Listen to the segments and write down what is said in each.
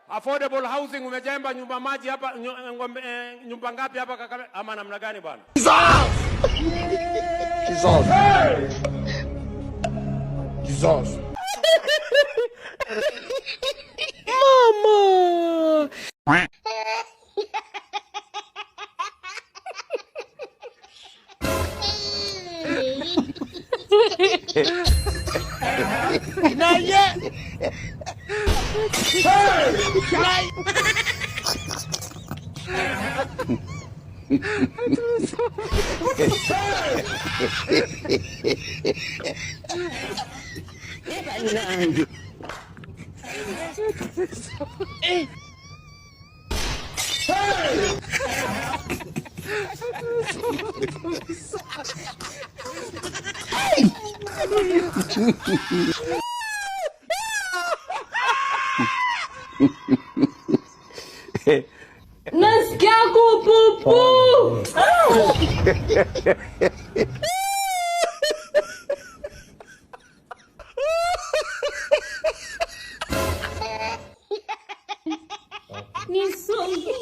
Affordable housing umejenga nyumba maji hapa nyumba ngapi hapa Kakamega ama namna gani bwana? Jesus. Jesus. Mama. Not yet. Hey! Nasikia kupupu. Ni songo.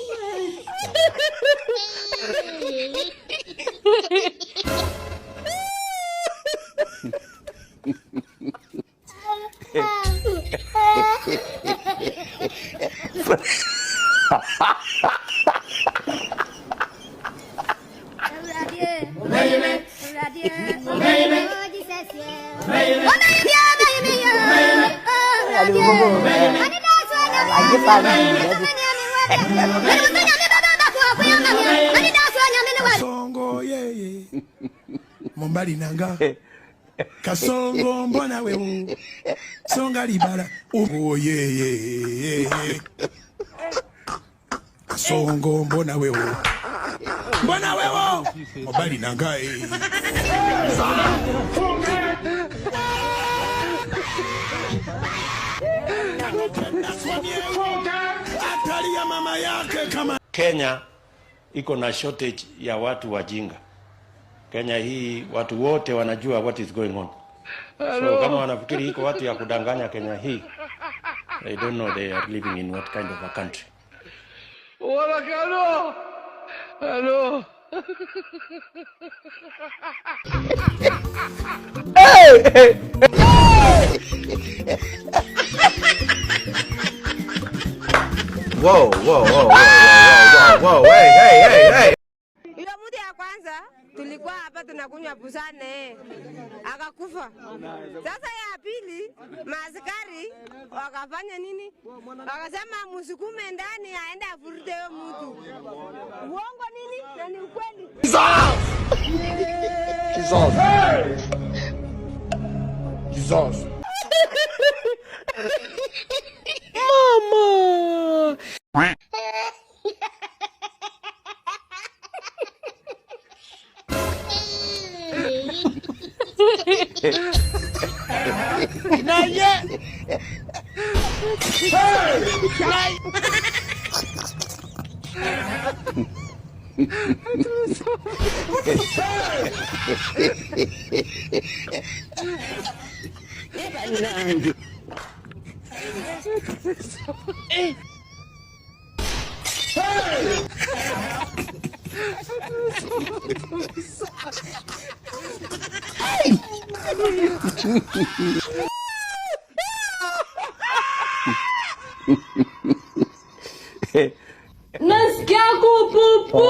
Songo yeye Mombali nanga Kasongo mbona wewe Songa libala oh yeye Kasongo mbona wewe Mombali nanga Kenya iko na shortage ya watu wajinga. Kenya hii watu wote wanajua what is going on. So kama wanafikiri iko watu ya kudanganya Kenya hii, they don't know they are living in what kind of a country. Wala kano. Hello. Hey! Whoa, hey. Yule mtu ya kwanza tulikuwa hapa tunakunywa busane akakufa. Sasa ya pili maaskari wakafanya nini? Wakasema msukume ndani aende afurute huyo mtu. Uongo nini? Na ni ukweli. Jesus. Mama. Not yet. Nasikia kupupu.